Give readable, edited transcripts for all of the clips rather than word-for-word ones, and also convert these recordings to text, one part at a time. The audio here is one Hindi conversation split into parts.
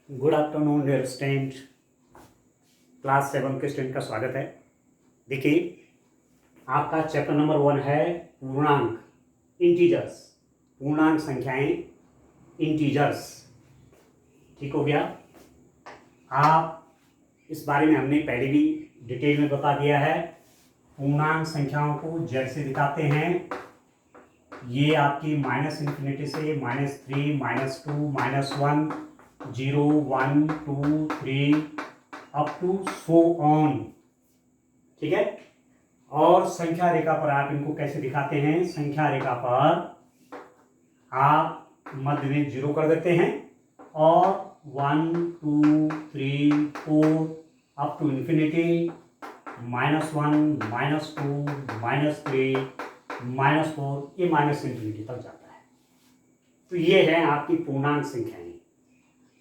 Good afternoon dear student. Class 7 के स्टूडेंट का स्वागत है। देखिए, आपका चैप्टर नंबर 1 है पूर्णांक, इंटीजर्स, पूर्णांक संख्याएं, इंटीजर्स। ठीक हो गया। आप इस बारे में हमने पहले भी डिटेल में बता दिया है। पूर्णांक संख्याओं को जैसे दिखाते हैं, ये आपकी -∞ से -3, -2, -1, 0, 1, 2, 3 अप टू सो ऑन। ठीक है। और संख्या रेखा पर आप इनको कैसे दिखाते हैं? संख्या रेखा पर आप मध्य में 0 कर देते हैं और 1, 2, 3, 4 अप टू इन्फिनिटी, -1, -2, -3, -4, ये -∞ तक जाता है। तो ये है आपकी पूर्णांक संख्याएं।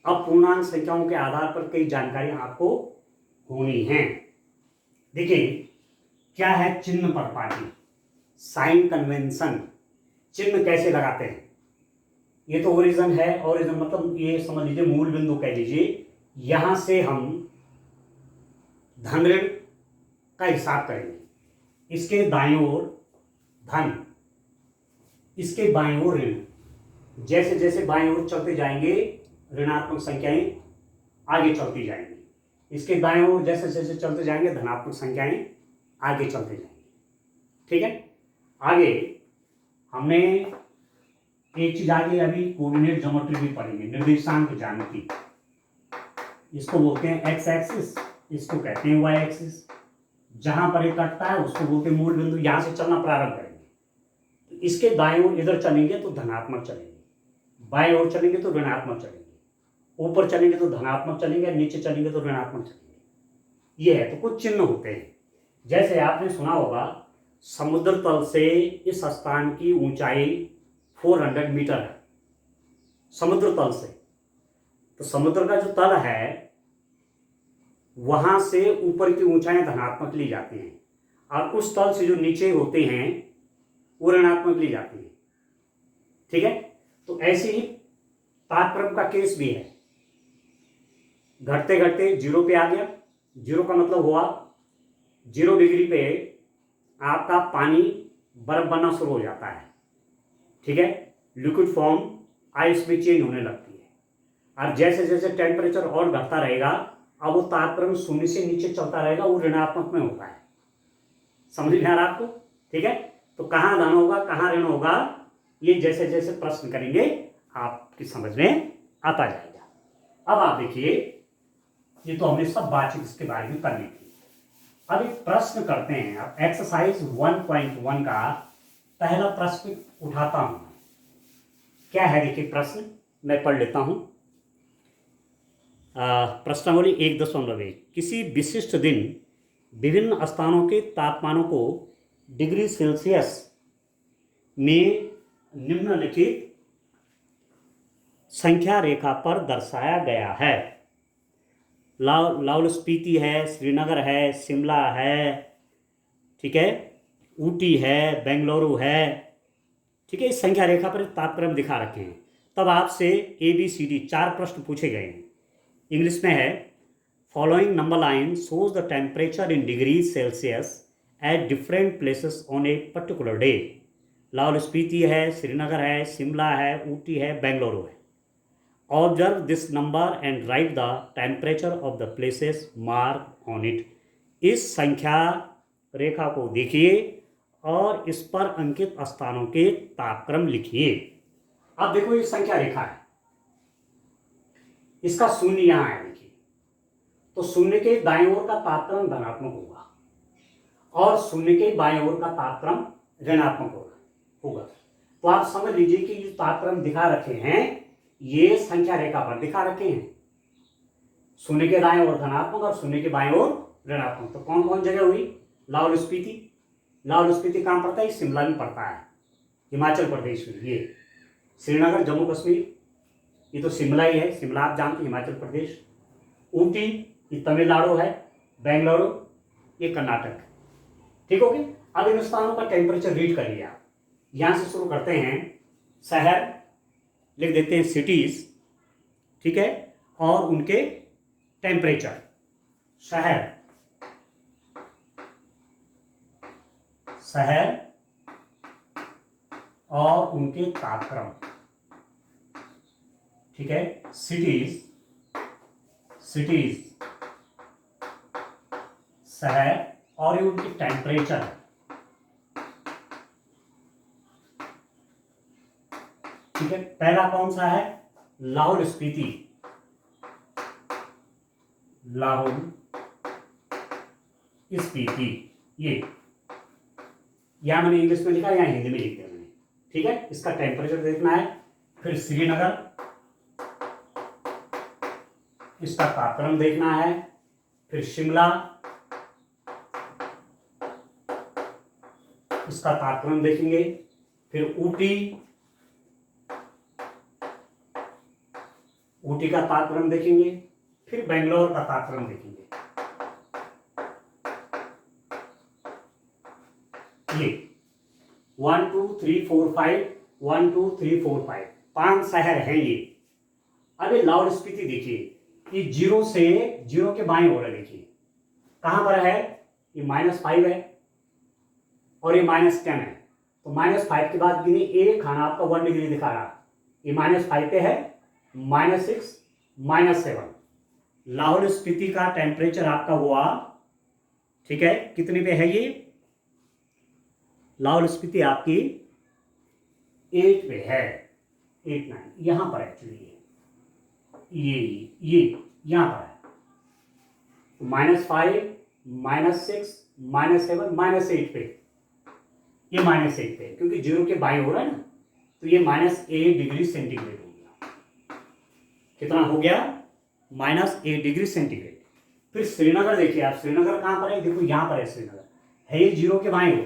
अब पूर्णांक संख्याओं के आधार पर कई जानकारियां आपको होनी हैं। देखिए, क्या है चिन्ह पर पार्टी, साइन कन्वेंशन। चिन्ह कैसे लगाते हैं? ये तो ओरिजिन है। ओरिजिन मतलब ये समझ लीजिए, मूल बिंदु कह लीजिए। यहां से हम धन ऋण का हिसाब करेंगे। इसके दाईं ओर धन, इसके बाईं ओर ऋण। जैसे जैसे बाईं ओर चलते जाएंगे, ऋणात्मक संख्याएं आगे चलती जाएंगी। इसके दाएं ओर जैसे जैसे चलते जाएंगे, धनात्मक संख्याएं आगे चलते जाएंगी। ठीक है। आगे हमने एक चीज आगे अभी कोऑर्डिनेट ज्योमेट्री भी पढ़ेंगे, निर्देशांक ज्यामिति। इसको बोलते हैं एक्स एक्सिस, इसको कहते हैं वाई एक्सिस। जहां पर एक कटता है उसको बोलते हैं मूल बिंदु। यहां से चलना प्रारंभ करेंगे तो इसके दाएं ओर इधर चलेंगे तो धनात्मक चलेंगे, बाएं ओर चलेंगे तो ऋणात्मक चलेंगे, ऊपर चलेंगे तो धनात्मक चलेंगे, नीचे चलेंगे तो ऋणात्मक चलेंगे। ये है। तो कुछ चिन्ह होते हैं। जैसे आपने सुना होगा, समुद्र तल से इस स्थान की ऊंचाई 400 मीटर है। समुद्र तल से, तो समुद्र का जो तल है वहां से ऊपर की ऊंचाई धनात्मक ली जाती हैं और उस तल से जो नीचे होते हैं वो ऋणात्मक ली जाती है। ठीक है। तो ऐसे ही तापक्रम का केस भी है। घटते घटते 0 पे आ गया। 0 का मतलब हुआ 0 डिग्री पे आपका पानी बर्फ बनना शुरू हो जाता है। ठीक है। लिक्विड फॉर्म आइस में चेंज होने लगती है। और जैसे जैसे टेम्परेचर और घटता रहेगा, अब वो तापक्रम 0 से नीचे चलता रहेगा, वो ऋणात्मक में होता है। समझ में आ रहा आपको? ठीक है। तो कहां धन होगा, कहां ऋण होगा, ये जैसे जैसे प्रश्न करेंगे आपकी समझ में आता जाएगा। अब आप देखिए, ये तो हमने सब बातचीत इसके बारे में कर ली थी। अब एक प्रश्न करते हैं। अब एक्सरसाइज 1.1 का पहला प्रश्न उठाता हूं। क्या है? देखिए प्रश्न मैं पढ़ लेता हूं। प्रश्नावली 1.1। किसी विशिष्ट दिन विभिन्न स्थानों के तापमानों को डिग्री सेल्सियस में निम्नलिखित संख्या रेखा पर दर्शाया गया है। लाहौल स्पीति है, श्रीनगर है, शिमला है, ठीक है, ऊटी है, बेंगलुरु है। ठीक है। इस संख्या रेखा पर तापक्रम दिखा रखे हैं। तब आपसे ABCD 4 प्रश्न पूछे गए हैं। इंग्लिश में है, following number line shows the temperature in degree Celsius at different places on a particular day. Lahaul Spiti है, श्रीनगर है, शिमला है, ऊटी है, बेंगलुरु है। Observe this number and right the temperature of the places mark on it. इस संख्या रेखा को देखिए और इस पर अंकित स्थानों के तापक्रम लिखिए। अब देखो, ये संख्या रेखा है, इसका शून्य यहां है। देखिए, तो शून्य के दाएं ओर का तापक्रम धनात्मक होगा और शून्य के बाएं ओर का तापक्रम ऋणात्मक होगा। तो आप समझ लीजिए कि जो तापक्रम दिखा रखे हैं ये संख्या रेखा पर दिखा रखे हैं। शून्य के दाएं ओर धनात्मक और शून्य के बाएं ओर ऋणात्मक। तो कौन कौन जगह हुई? लाहौल स्पीति। लाहौल स्पीति कहां पड़ता है? शिमला में पड़ता है, हिमाचल प्रदेश में। ये श्रीनगर जम्मू कश्मीर, ये तो शिमला ही है, शिमला आप जानते हैं, हिमाचल प्रदेश। ऊटी ये तमिलनाडु है, बेंगलुरु ये कर्नाटक। ठीक हो गया। अब इन स्थानों का टेम्परेचर रीड करिए आप। यहां से शुरू करते हैं, शहर लिख देते हैं सिटीज, ठीक है, और उनके टेम्परेचर, शहर और उनके तापक्रम, ठीक है, सिटीज शहर और ये उनकी टेम्परेचर, ठीक है। पहला कौन सा है? लाहौल स्पीति, ये या मैंने इंग्लिश में लिखा या हिंदी में लिख दिया मैंने, ठीक है। इसका टेम्परेचर देखना है। फिर श्रीनगर, इसका तापक्रम देखना है। फिर शिमला, इसका तापक्रम देखेंगे। फिर ऊटी का तापक्रम देखेंगे। फिर बेंगलोर का तापक्रम देखेंगे। ये 1 2 3 4 5 1 2 3 4 5 5 शहर हैं ये। अब ये लाहौल स्पीति देखिए, ये जीरो के बाएं ओर है। देखिए कहां पर है? ये -5 है और ये -10 है। तो -5 के बाद गिनी एक खाना आपका 1 डिग्री दिखा रहा, ये -5 पे है, -6 -7। लाहौल स्पीति का टेम्परेचर आपका हुआ, ठीक है, कितने पे है ये? लाहौल स्पीति आपकी 8 पे है, 8 9 यहां पर एक्चुअली ये यहां पर है। -5 -6 -7 -8 पे, ये -8 पे क्योंकि जीरो के बाएं हो रहा है ना, तो ये -8 डिग्री सेंटीग्रेड हो गया। कितना हो गया? -8 डिग्री सेंटीग्रेड। फिर श्रीनगर देखिए आप, श्रीनगर कहां पर है? देखो यहां पर है श्रीनगर, है ये जीरो के बाएं ओर,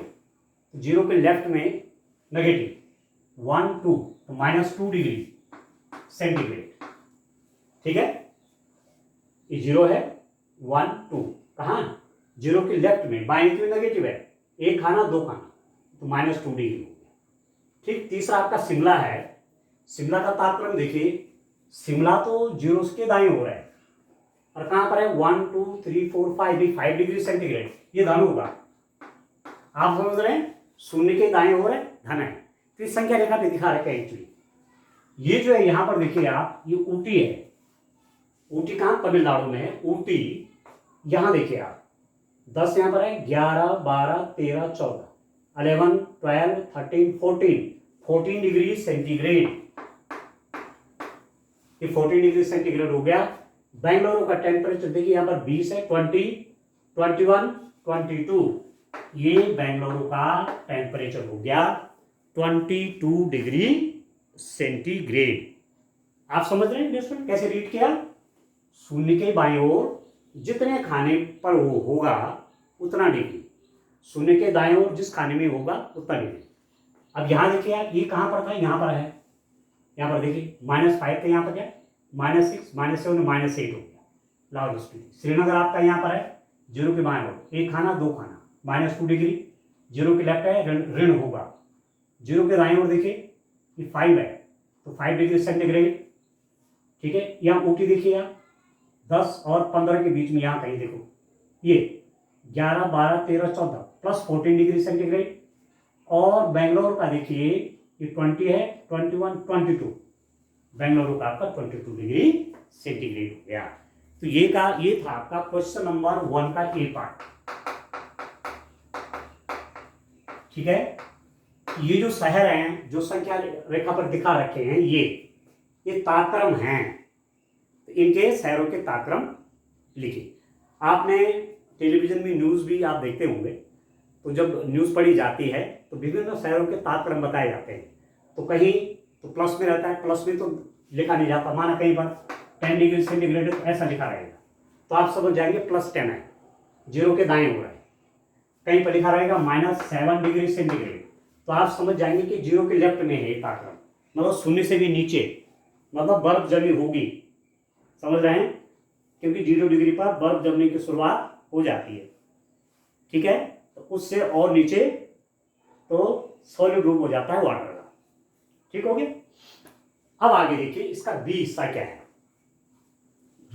तो जीरो के लेफ्ट में नेगेटिव 1 2, तो -2 डिग्री सेंटीग्रेड, ठीक है। ये जीरो है 1 2, कहां? जीरो के लेफ्ट में, बाएं की नेगेटिव है, एक खाना 2 खाना, तो -2 डिग्री हो गया, ठीक। तीसरा आपका शिमला है। शिमला का तापक्रम देखिए, शिमला तो जीरो के दाएं हो रहा है और कहां पर है? 1 2 3 4 5 डिग्री सेंटीग्रेड, ये धन होगा। आप समझ रहे हैं? शून्य के दाएं हो रहा है, धन है। तो इस संख्या रेखा पे दिखा रखा है एक्चुअली। ये जो है यहां पर देखिए आप, ये ऊटी है। ऊटी कहां? तमिलनाडु में है ऊटी। यहां देखिए आप, 10 यहां पर है, 11 12 13 14 11 12 13 14 डिग्री सेंटीग्रेड, ये 14 डिग्री सेंटीग्रेड हो गया। बेंगलुरु का टेम्परेचर देखिए यहां पर 20 है, 20 21 22, ये बेंगलुरु का टेम्परेचर हो गया 22 डिग्री सेंटीग्रेड। आप समझ रहे हैं दोस्तों कैसे रीड किया? शून्य के बाईं ओर जितने खाने पर वो होगा उतना डिग्री, शून्य के दाएं ओर जिस खाने में होगा उतना डिग्री। अब यहां देखिए आप, ये कहां पर था? यहां पर है, यहां पर देखिए -5 का, यहां पर क्या? -6 -7 -8 हो गया लाहौल स्पीति। श्रीनगर आपका यहां पर है, जीरो के बाएं ओर, एक खाना 2 खाना, -2 डिग्री, जीरो के लेफ्ट है, ऋण होगा। जीरो के दाएं ओर देखिए ये 5 है, तो 5 डिग्री सेंटीग्रेड, ठीक है। यहाँ ऊटी देखिए आप, 10 और 15 के बीच में यहाँ कहीं देखो, ये 11 12 13 14 प्लस 14 डिग्री सेंटीग्रेड। और बेंगलोर का देखिए ये 20 है, 21 22, बेंगलुरु का आपका 22 डिग्री सेंटीग्रेड हो गया। तो ये था आपका क्वेश्चन नंबर 1 का ए पार्ट, ठीक है। ये जो शहर हैं जो संख्या रेखा पर दिखा रखे हैं, ये तापक्रम हैं, तो इनके शहरों के तापक्रम लिखिए। आपने टेलीविजन में न्यूज़ भी आप देखते होंगे, तो जब न्यूज़ पढ़ी जाती है तो विभिन्न शहरों के तापक्रम बताए जाते हैं। तो कहीं तो प्लस में रहता है, प्लस में तो लिखा नहीं जाता, माना कहीं पर 10 डिग्री सेंटीग्रेड तो ऐसा लिखा रहेगा, तो आप समझ जाएंगे +10 है, जीरो के दाएं हो रहा है। कहीं पर लिखा रहेगा -7 डिग्री सेंटीग्रेड, तो आप समझ जाएंगे कि जीरो के लेफ्ट में है तापक्रम, मतलब शून्य से भी नीचे, मतलब बर्फ जमी होगी, समझ रहे हैं, क्योंकि 0 डिग्री पर बर्फ जमने की शुरुआत हो जाती है, ठीक है। तो उससे और नीचे तो सॉलिड रूप हो जाता है वाटर का, ठीक हो गया। अब आगे देखिए इसका बी हिस्सा क्या है।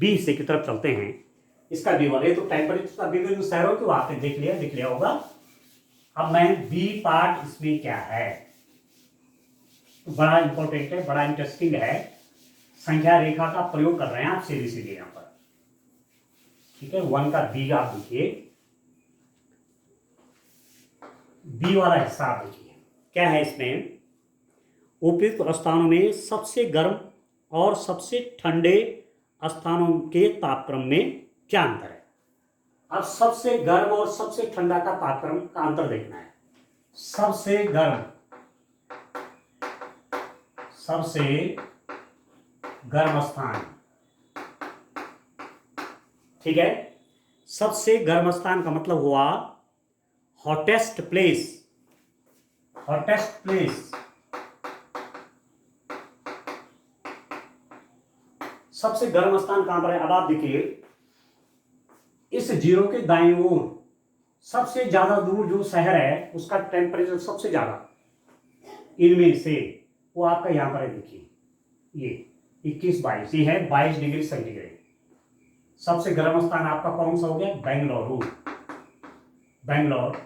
बी हिस्से की तरफ चलते हैं, इसका बी वाला, ये तो टेम्परेचर का विभिन्न शहरों के आपने देख लिया होगा। अब मैं बी पार्ट इसमें क्या है, तो बड़ा इंपॉर्टेंट है, बड़ा इंटरेस्टिंग है। संख्या रेखा का प्रयोग कर रहे हैं आप सीधे सीधे यहां पर, ठीक है। 1 का बी आप देखिए, बी वाला हिस्सा आप देखिए क्या है इसमें। उपयुक्त स्थानों में सबसे गर्म और सबसे ठंडे स्थानों के तापक्रम में क्या अंतर है। अब सबसे गर्म और सबसे ठंडा का तापक्रम का अंतर देखना है। सबसे गर्म स्थान, ठीक है। सबसे गर्म स्थान का मतलब हुआ हॉटेस्ट प्लेस, सबसे गर्म स्थान कहां पर है। अब आप देखिए इस जीरो के दाईं ओर सबसे ज्यादा दूर जो शहर है उसका टेम्परेचर सबसे ज्यादा इनमें से वो आपका यहां पर है, देखिए ये 21-22, ये है 22 डिग्री सेंटीग्रेड। सबसे गर्म स्थान आपका कौन सा हो गया, बेंगलोर।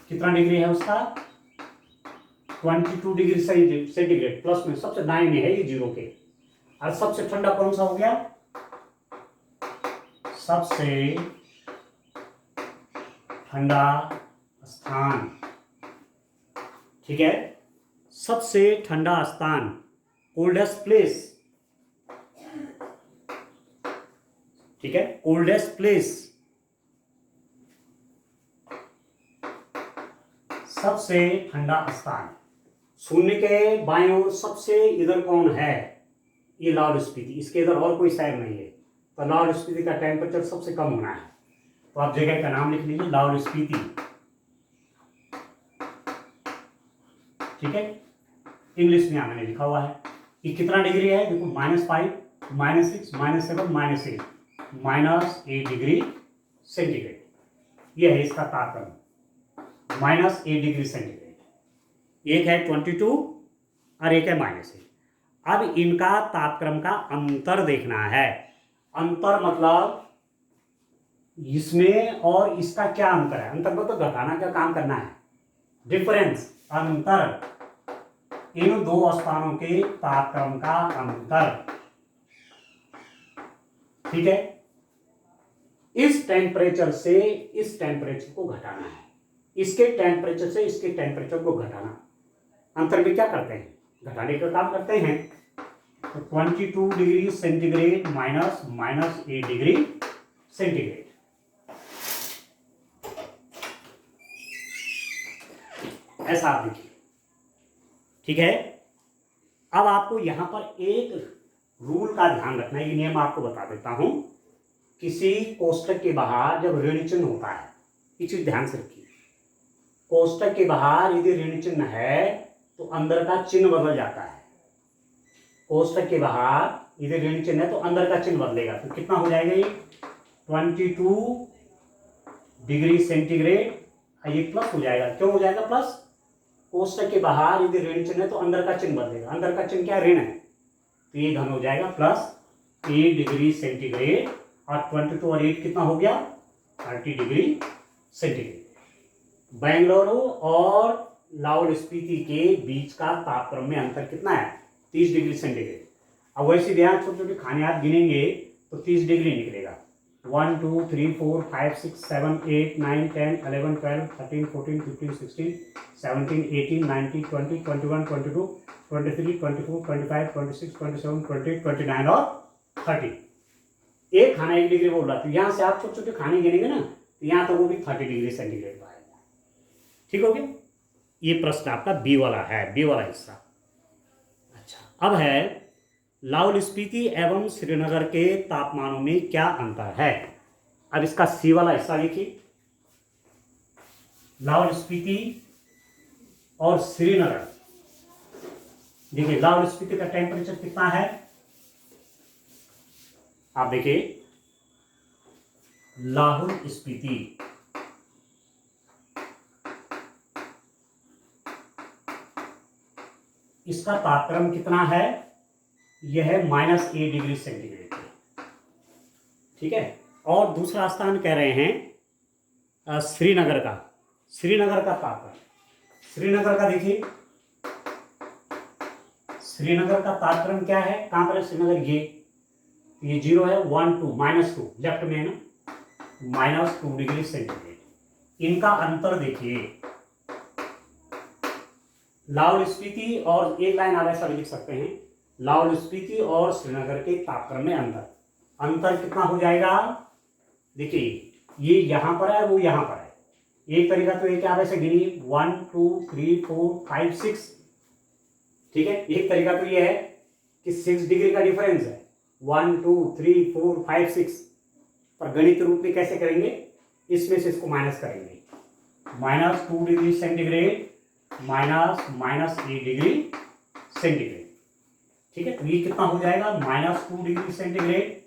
कितना डिग्री है उसका, 22 डिग्री सेंटीग्रेड, प्लस में सबसे दाएं में है ये जीरो के। और सबसे ठंडा कौन सा हो गया, सबसे ठंडा स्थान, ठीक है। सबसे ठंडा स्थान, कोल्डेस्ट प्लेस, ठीक है, कोल्डेस्ट प्लेस। सबसे ठंडा स्थान, शून्य के बाएं ओर सबसे इधर कौन है, ये लाहौल स्पीति, इसके इधर और कोई शहर नहीं है, तो लाहौल स्पीति का टेम्परेचर सबसे कम होना है। तो आप जगह का नाम लिख लीजिए, लाहौल स्पीति, ठीक है। इंग्लिश में मैंने लिखा हुआ है कि कितना डिग्री है, देखो -5, -6, -7, -8, -8 डिग्री सेंटीग्रेड, यह है इसका तापक्रम, -8 डिग्री सेंटीग्रेड। एक है 22 और एक है -8। अब इनका तापक्रम का अंतर देखना है। अंतर मतलब इसमें और इसका क्या अंतर है, अंतर को तो घटाना का काम करना है, डिफरेंस, अंतर, इन दो स्थानों के तापक्रम का अंतर, ठीक है। इस टेम्परेचर से इस टेम्परेचर को घटाना है, इसके टेम्परेचर से इसके टेम्परेचर को घटाना। अंतर में क्या करते हैं, घटाने का काम करते हैं। तो 22 डिग्री सेंटीग्रेड -8 डिग्री सेंटीग्रेड, ऐसा आप देखिए, ठीक है। अब आपको यहां पर एक रूल का ध्यान रखना है, ये नियम आपको बता देता हूं। किसी कोष्टक के बाहर जब ऋण चिन्ह होता है, ये चीज ध्यान से रखिए, कोष्टक के बाहर यदि ऋण चिन्ह है तो अंदर का चिन्ह बदल जाता है। कोष्टक के बाहर यदि ऋण चिन्ह है तो अंदर का चिन्ह बदलेगा, तो कितना हो जाएगा ये 22 डिग्री सेंटीग्रेड, ये प्लस हो जाएगा। क्यों हो जाएगा प्लस, कोष्टक के बाहर यदि ऋण चिन्ह है तो अंदर का चिन्ह बदलेगा, अंदर का चिन्ह क्या ऋण है, तो ये धन हो जाएगा +8 डिग्री सेंटीग्रेड, और 22 और 8 कितना हो गया 30 डिग्री सेंटीग्रेड। बेंगलुरु और लाहौल स्पीति के बीच का तापक्रम में अंतर कितना है, 30 डिग्री सेंटीग्रेड। अब वैसे ध्यान, छोटे छोटे खाने आप गिनेंगे तो 30 डिग्री निकलेगा। 1 2 3 4 5 6 7 8 9 10 11 12 13 14 15 16 17 18 19 20 21 22 23 24 25 26 27 28 29 और 30। एक खाना 1 डिग्री बोल रहा, तो यहाँ से आप छोटे छोटे खाने गिनेंगे ना, तो यहाँ तो वो भी 30 डिग्री सेंटीग्रेड आएगा। ठीक हो गया, ये प्रश्न आपका बी वाला है, बी वाला हिस्सा। अच्छा, अब है लाहौल स्पीति एवं श्रीनगर के तापमानों में क्या अंतर है। अब इसका सी वाला हिस्सा लिखिए, लाहौल स्पीति और श्रीनगर। देखिए लाहौल स्पीति का टेम्परेचर कितना है, आप देखिए लाहौल स्पीति इसका तापक्रम कितना है यह है -8 डिग्री सेंटीग्रेड। ठीक है। और दूसरा स्थान कह रहे हैं श्रीनगर का। श्रीनगर का तापमान, श्रीनगर का देखिए, श्रीनगर का तापमान क्या है, कहां पर है श्रीनगर, ये 0 है, 1 2 -2 लेफ्ट में है ना, -2 डिग्री सेंटीग्रेड। इनका अंतर देखिए, लाहौल स्पीति और, एक लाइन आप ऐसा भी लिख सकते हैं, लाहौल स्पीति और श्रीनगर के तापक्रम में अंतर कितना हो जाएगा। देखिए ये यहां पर है, वो यहां पर है। एक तरीका तो ये क्या, आप ऐसे गिनिए 1 2 3 4 5 6। ठीक है। एक तरीका तो ये है कि 6 डिग्री का डिफरेंस है, 1 2 3 4 5 6। पर गणित रूप में कैसे करेंगे, इसमें से इसको माइनस करेंगे, -2 डिग्री सेंटीग्रेड -8 डिग्री सेंटीग्रेड। ठीक है। तो ये कितना हो जाएगा, -2 डिग्री सेंटीग्रेड।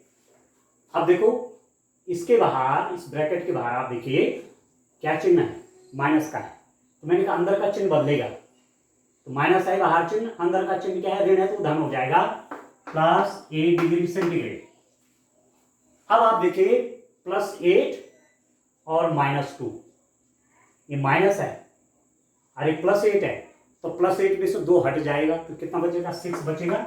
अब देखो इसके बाहर, इस ब्रैकेट के बाहर आप देखिए क्या चिन्ह है, माइनस का है। तो मैंने कहा अंदर का चिन्ह बदलेगा, तो माइनस है बाहर चिन्ह, अंदर का चिन्ह क्या है, ऋण है, तो धन हो जाएगा, +8 डिग्री सेंटीग्रेड। अब आप देखिए +8 और -2, ये माइनस है, अरे +8 है, तो +8 में से 2 हट जाएगा, तो कितना बचेगा, 6 बचेगा।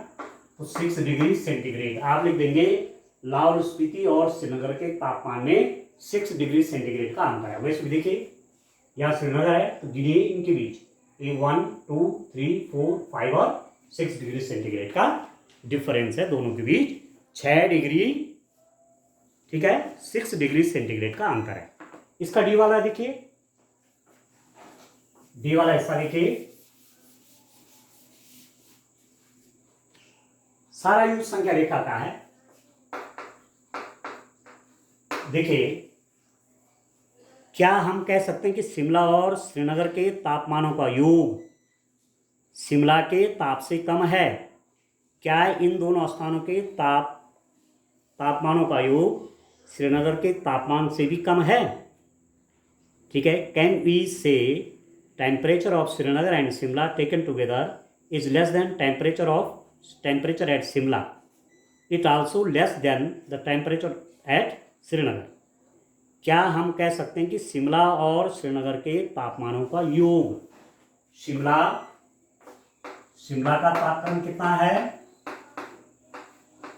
तो 6 डिग्री सेंटीग्रेड आप लिख देंगे। लाहौल स्पीति और श्रीनगर के तापमान में 6 डिग्री सेंटीग्रेड का अंतर है। वैसे भी देखिए यहाँ श्रीनगर है, तो गिनिए इनके बीच, ये 1 2 3 4 5 और 6 डिग्री सेंटीग्रेड का डिफरेंस है दोनों के बीच, 6 डिग्री। ठीक है, 6 डिग्री सेंटीग्रेड का अंतर है। इसका डी वाला देखिए, डी वाला हिस्सा देखिए, सारा यूज संख्या रेखा का है। देखिए क्या हम कह सकते हैं कि शिमला और श्रीनगर के तापमानों का योग शिमला के ताप से कम है? क्या इन दोनों स्थानों के तापमानों का योग श्रीनगर के तापमान से भी कम है? ठीक है। कैन वी से temperature of Srinagar and Shimla taken together is less than temperature at Shimla, it also less than the temperature at Srinagar. क्या हम कह सकते हैं कि शिमला और श्रीनगर के तापमानों का योग, शिमला का तापक्रम कितना है,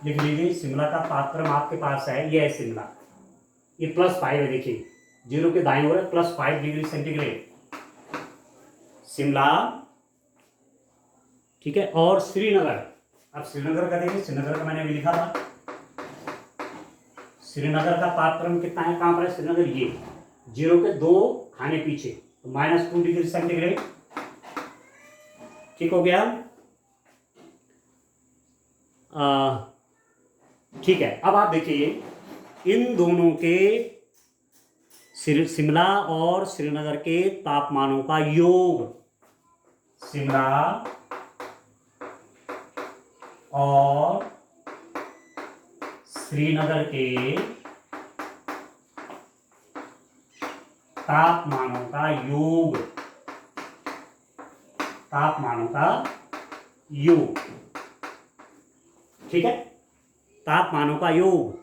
लिख लीजिए। शिमला का तापक्रम आपके पास है, ये है शिमला, ये +5 है, देखिए 0 के दाईं ओर है, +5 डिग्री सेंटीग्रेड शिमला। ठीक है। और श्रीनगर, अब श्रीनगर का देखिए, श्रीनगर का मैंने अभी लिखा था, श्रीनगर का तापक्रम कितना है, कहां पर है श्रीनगर, ये 0 के 2 खाने पीछे, तो -2 डिग्री सेंटीग्रेड। ठीक हो गया। ठीक है। अब आप देखिए इन दोनों के शिमला और श्रीनगर के तापमानों का योग, शिमला और श्रीनगर के तापमानों का योग, ठीक है, तापमानों का योग।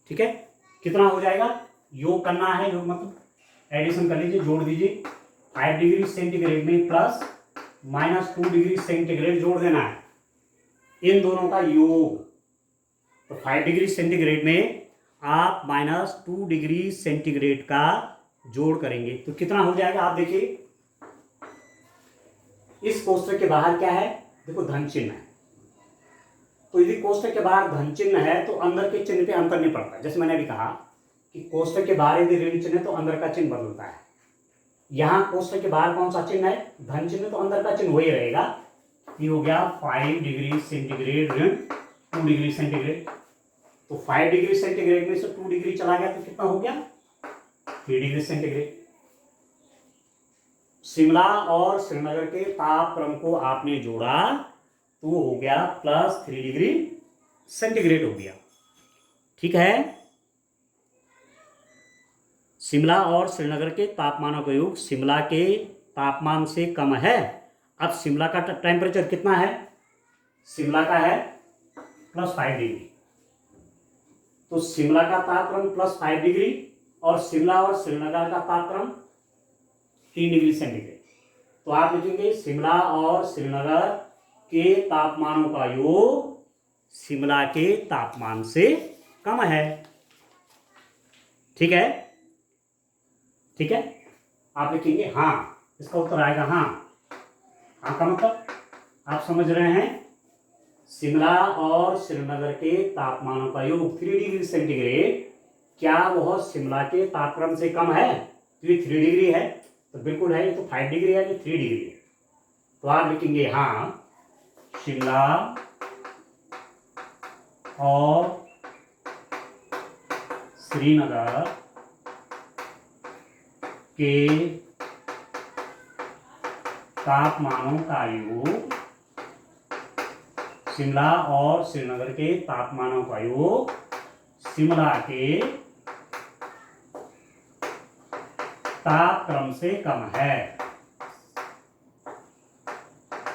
ठीक है। कितना हो जाएगा, योग करना है, योग मतलब एडिशन कर लीजिए, जोड़ दीजिए। 5 डिग्री सेंटीग्रेड में प्लस -2 डिग्री सेंटीग्रेड जोड़ देना है, इन दोनों का योग। तो 5 डिग्री सेंटीग्रेड में आप -2 डिग्री सेंटीग्रेड का जोड़ करेंगे तो कितना हो जाएगा, आप देखिए इस कोष्ठक के बाहर क्या है, देखो धन चिन्ह है, तो यदि कोष्ठक के बाहर धन चिन्ह है तो अंदर के चिन्ह पे अंतर नहीं पड़ता। जैसे मैंने अभी कहा कि कोष्ठक के बाहर यदि ऋण चिन्ह है तो अंदर का चिन्ह बदलता है। यहां कोष्ठक के बाहर कौन सा चिन्ह है, धन चिन्ह, तो अंदर का चिन्ह वही रहेगा। ये हो गया 5 डिग्री सेंटीग्रेड ऋण 2 डिग्री सेंटीग्रेड, तो 5 डिग्री सेंटीग्रेड में से 2 डिग्री चला गया तो कितना हो गया, 3 डिग्री सेंटीग्रेड। शिमला और श्रीनगर के तापक्रम को आपने जोड़ा तो हो गया +3 डिग्री सेंटीग्रेड हो गया। ठीक है। शिमला और श्रीनगर के तापमानों का योग शिमला के तापमान से कम है। अब शिमला का टेम्परेचर कितना है, शिमला का है +5 डिग्री। तो शिमला का तापक्रम +5 डिग्री और शिमला और श्रीनगर का तापक्रम 3 डिग्री सेंटीग्रेड। तो आप लिखेंगे शिमला और श्रीनगर के तापमानों का योग शिमला के तापमान से कम है। ठीक है, ठीक है। आप लिखेंगे हाँ, इसका उत्तर आएगा हाँ। हाँ का मतलब आप समझ रहे हैं, शिमला और श्रीनगर के तापमानों का योग 3 डिग्री सेंटीग्रेड, क्या वह शिमला के तापक्रम से कम है? तो ये 3 डिग्री है, तो बिल्कुल है। ये तो 5 डिग्री है, ये 3 डिग्री है। तो आप लिखेंगे हाँ, शिमला और श्रीनगर के तापमानों का योग, शिमला और श्रीनगर के तापमानों का योग शिमला के तापक्रम से कम है।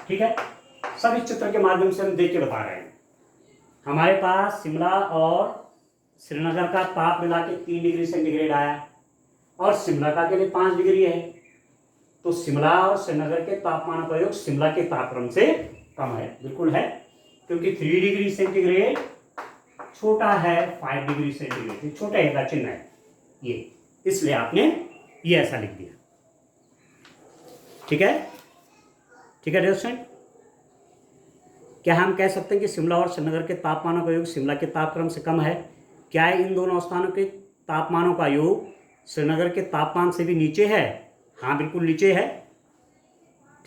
ठीक है, सब इस चित्र के माध्यम से हम देख के बता रहे हैं। हमारे पास शिमला और श्रीनगर का ताप मिला के 3 डिग्री सेंटीग्रेड आया और शिमला का के लिए 5 डिग्री है। तो शिमला और श्रीनगर के तापमान का योग शिमला के तापक्रम से कम है, बिल्कुल है, क्योंकि 3 डिग्री सेंटीग्रेड छोटा है 5 डिग्री सेंटीग्रेड। छोटा का चिन्ह है ये, इसलिए आपने ये ऐसा लिख दिया। ठीक है, ठीक है दोस्तों। क्या हम कह सकते हैं कि शिमला और श्रीनगर के तापमानों का योग शिमला के तापक्रम से कम है? क्या इन दोनों स्थानों के तापमानों का योग श्रीनगर के तापमान से भी नीचे है? हाँ, बिल्कुल नीचे है।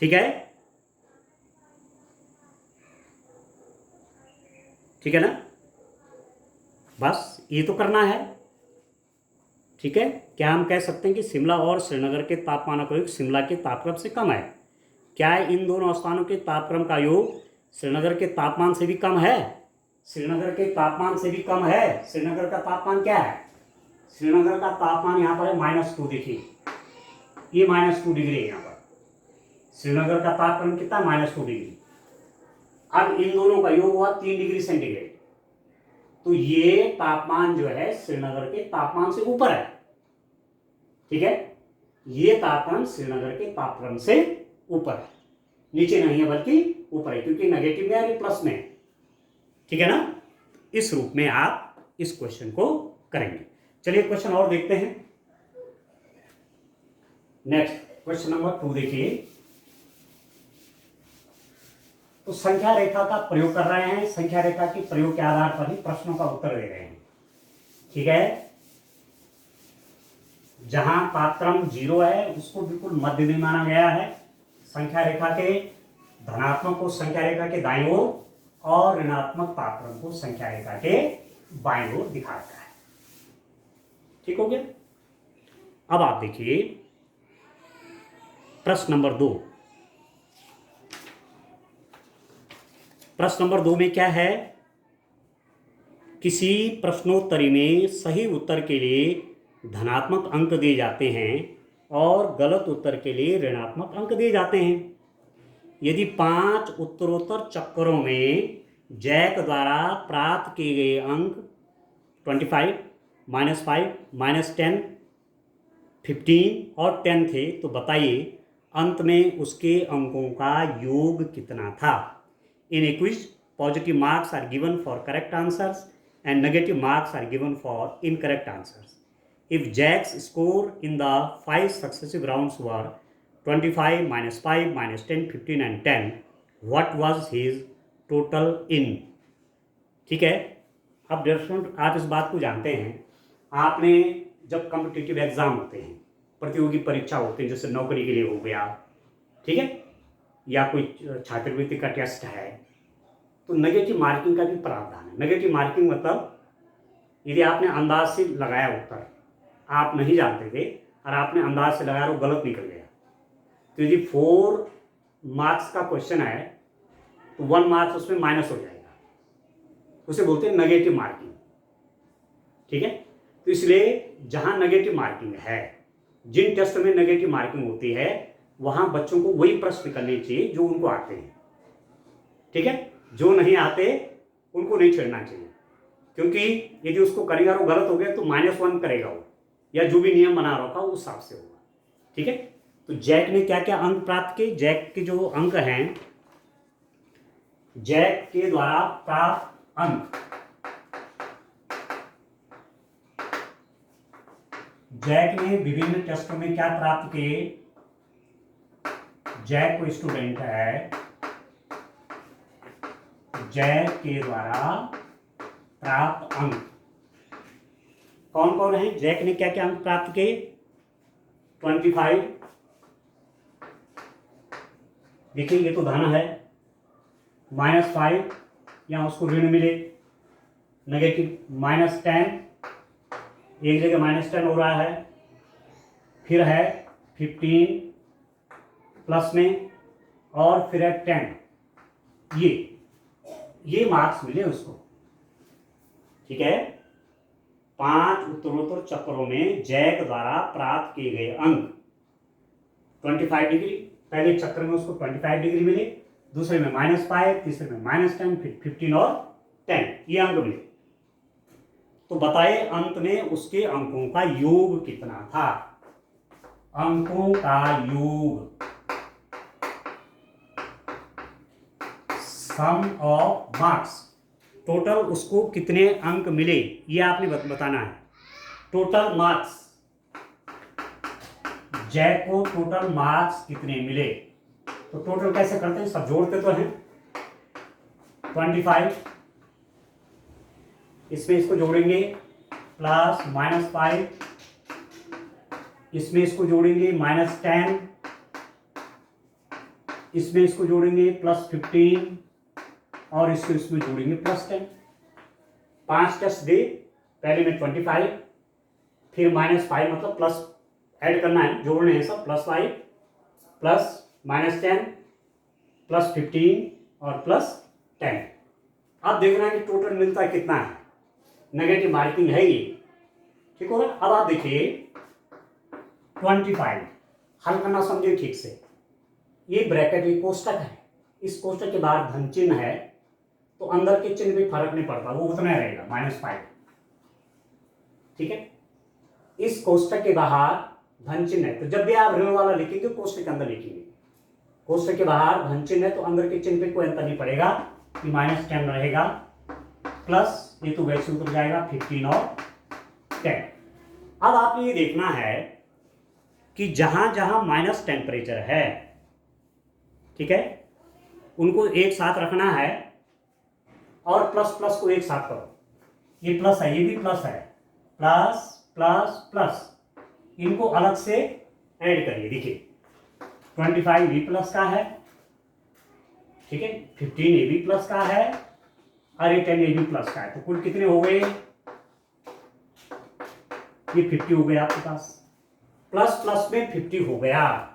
ठीक है, ठीक है ना, बस ये तो करना है। ठीक है, क्या हम कह सकते हैं कि शिमला और श्रीनगर के तापमानों का योग शिमला के तापक्रम से कम है? क्या इन दोनों स्थानों के तापक्रम का योग श्रीनगर के तापमान से भी कम है? श्रीनगर के तापमान से भी कम है। श्रीनगर का तापमान क्या है? श्रीनगर का तापमान यहाँ पर है -2। देखिए ये -2 डिग्री है यहाँ पर। श्रीनगर का तापमान कितना? -2 डिग्री। अब इन दोनों का योग हुआ 3 डिग्री सेंटीग्रेड। तो ये तापमान जो है श्रीनगर के तापमान से ऊपर है। ठीक है, ये तापमान श्रीनगर के तापक्रम से ऊपर है, नीचे नहीं है बल्कि ऊपर है, क्योंकि नेगेटिव में है प्लस में है। ठीक है ना, इस रूप में आप इस क्वेश्चन को करेंगे। चलिए क्वेश्चन और देखते हैं। नेक्स्ट क्वेश्चन नंबर 2 देखिए। तो संख्या रेखा का प्रयोग कर रहे हैं। संख्या रेखा के प्रयोग के आधार पर ही प्रश्नों का उत्तर दे रहे हैं। ठीक है, जहां तापक्रम 0 है उसको बिल्कुल मध्य में माना गया है। संख्या रेखा के धनात्मक को संख्या रेखा के दाईं ओर और ऋणात्मक तापक्रम को संख्या रेखा के बाईं ओर दिखाता है। ठीक हो गया। अब आप देखिए प्रश्न नंबर 2। प्रश्न नंबर 2 में क्या है? किसी प्रश्नोत्तरी में सही उत्तर के लिए धनात्मक अंक दिए जाते हैं और गलत उत्तर के लिए ऋणात्मक अंक दिए जाते हैं। यदि 5 उत्तरोत्तर चक्करों में जैक द्वारा प्राप्त किए गए अंक 25, -5, -10, 15 और 10 थे, तो बताइए अंत में उसके अंकों का योग कितना था? In a quiz, positive marks are given for correct answers and negative marks are given for incorrect answers. If Jack's score in the 5 successive rounds were 25, -5, -10, 15 and 10, what was his total in? ठीक है, अब दर्शकों आप इस बात को जानते हैं, आपने जब कॉम्पिटिटिव एग्जाम होते हैं, प्रतियोगी परीक्षा होते हैं, जैसे नौकरी के लिए हो गया, ठीक है, या कोई छात्रवृत्ति का टेस्ट है, तो नेगेटिव मार्किंग का भी प्रावधान है। नेगेटिव मार्किंग मतलब यदि आपने अंदाज से लगाया उत्तर, आप नहीं जानते थे और आपने अंदाज से लगाया और गलत निकल गया, तो यदि 4 मार्क्स का क्वेश्चन है तो 1 मार्क्स उसमें माइनस हो जाएगा, उसे बोलते हैं नेगेटिव मार्किंग। ठीक है, तो इसलिए जहां नेगेटिव मार्किंग है, जिन टेस्ट में नेगेटिव मार्किंग होती है, वहां बच्चों को वही प्रश्न करने चाहिए जो उनको आते हैं। ठीक है, जो नहीं आते उनको नहीं छेड़ना चाहिए, क्योंकि यदि उसको करेगा और वो गलत हो गया तो -1 करेगा वो, या जो भी नियम बना रखा उस हिसाब से होगा। ठीक है, तो जैक ने क्या क्या अंक प्राप्त किए? जैक के जो अंक हैं, जैक के द्वारा प्राप्त अंक, जैक ने विभिन्न टेस्टों में क्या प्राप्त किए? जैक को स्टूडेंट है, जैक के द्वारा प्राप्त अंक कौन कौन है? जैक ने क्या क्या अंक प्राप्त किए? 25। देखिए ये तो धन है, -5 या उसको ऋण मिले, नेगेटिव -10, एक जगह -10 हो रहा है, फिर है 15 प्लस में, और फिर है 10, ये मार्क्स मिले उसको। ठीक है, 5 उत्तरोत्तर चक्रों में जैक द्वारा प्राप्त किए गए अंक 25 डिग्री, पहले चक्र में उसको 25 डिग्री मिले, दूसरे में -5, तीसरे में -10, फिर 15 और 10, ये अंक मिले। तो बताए अंत में उसके अंकों का योग कितना था? अंकों का योग, सम ऑफ मार्क्स, टोटल उसको कितने अंक मिले ये आपने बताना है। टोटल मार्क्स, जैक को टोटल मार्क्स कितने मिले? तो टोटल कैसे करते हैं? सब जोड़ते तो हैं, 25, इसमें इसको जोड़ेंगे प्लस -5, इसमें इसको जोड़ेंगे -10, इसमें इसको जोड़ेंगे +15, और इसको इसमें जोड़ेंगे +10। 5 टेस्ट दे, पहले में 25, फिर -5 मतलब प्लस ऐड करना है, जोड़ने हैं सब, +5 प्लस -10 +15 और +10। अब देखना है कि टोटल मिलता है कितना है, नेगेटिव मार्किंग है ये। ठीक होगा। अब आप देखिए 25 हल करना, समझिए ठीक से, ये ब्रैकेट, ये कोष्टक है, इस कोष्टक के बाहर धन चिन्ह है तो अंदर के चिन्ह में फर्क नहीं पड़ता, वो उतना रहेगा -5। ठीक है, इस कोष्टक के बाहर धन चिन्ह है तो जब भी आप ऋण वाला लिखेंगे कोष्टक के अंदर लिखेंगे, कोष्टक के बाहर धन चिन्ह है तो अंदर के चिन्ह पे कोई अंतर नहीं पड़ेगा, कि -10 रहेगा, प्लस ये तो वैसे उतर जाएगा 15 और 10। अब आपने ये देखना है कि जहां जहां माइनस टेम्परेचर है, ठीक है, उनको एक साथ रखना है और प्लस प्लस को एक साथ करो। ये प्लस है, ये भी प्लस है, प्लस प्लस प्लस, इनको अलग से ऐड करिए। देखिए 25 भी प्लस का है, ठीक है, 15 ये भी प्लस का है, और ये 10 ये भी प्लस का है, तो कुल कितने हो गए? ये 50 हो गया आपके पास, प्लस प्लस में 50 हो गया।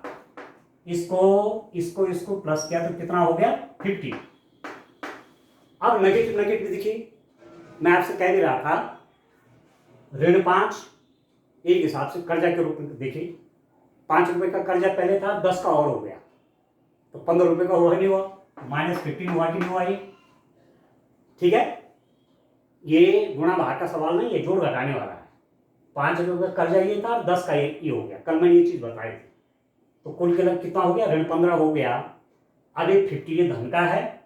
इसको प्लस किया तो कितना हो गया? 50। अब नेगेटिव नेगेटिव देखिए, मैं आपसे कह भी रहा था ऋण 5 एक हिसाब से कर्जा के रूप में देखिए, 5 रुपए का कर्जा पहले था, 10 का और हो गया तो 15 रुपए का हुआ नहीं हुआ, -15 हुआ कि नहीं हुआ ये? ठीक है, ये गुणा भाग का सवाल नहीं, ये जोड़ घटाने वाला है। 5 रुपए का कर्जा ये था और 10 का ये हो गया, कल मैंने ये चीज बताई थी। तो कुल कितना हो गया? ऋण 15 हो गया। अब ये 50 ये धन का है,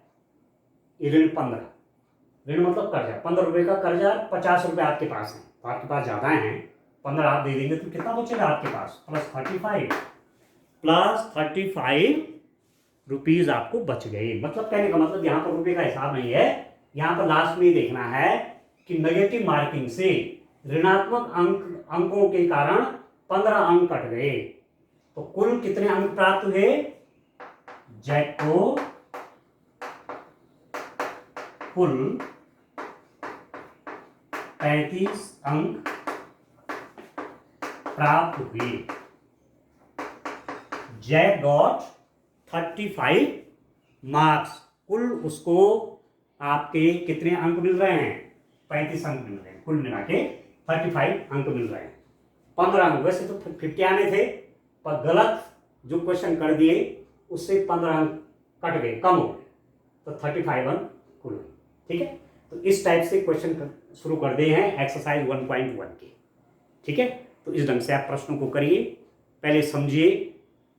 ये ऋण 15, ऋण मतलब कर्जा, 15 रुपए का कर्जा, 50 रुपए आपके पास है, तो आपके पास ज्यादा है, 15 आप दे देंगे तो कितना बचेगा आपके पास? प्लस 35 रुपीज आपको बच गए। मतलब कहने का मतलब यहाँ पर रुपए का हिसाब नहीं है, यहाँ पर लास्ट में देखना है कि नेगेटिव मार्किंग से ऋणात्मक अंकों के कारण 15 अंक कट गए, तो कुल कितने अंक प्राप्त हुए? जैक को कुल 35 अंक प्राप्त हुए। जैक गॉट 35 मार्क्स, कुल उसको आपके कितने अंक मिल रहे हैं? 35 अंक मिल रहे हैं, कुल मिला के 35 अंक मिल रहे हैं। 15 अंक, वैसे तो 50 आने थे पर गलत जो क्वेश्चन कर दिए उससे 15 अंक कट गए, कम हो गए, तो 35 कूलम। ठीक है, तो इस टाइप से क्वेश्चन शुरू कर दिए हैं एक्सरसाइज 1.1 के। ठीक है, तो इस ढंग से आप प्रश्नों को करिए, पहले समझिए,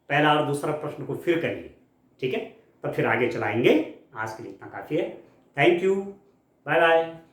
पहला और दूसरा प्रश्न को फिर करिए। ठीक है, तब फिर आगे चलाएंगे। आज के लिए इतना काफ़ी है। Thank you, bye bye.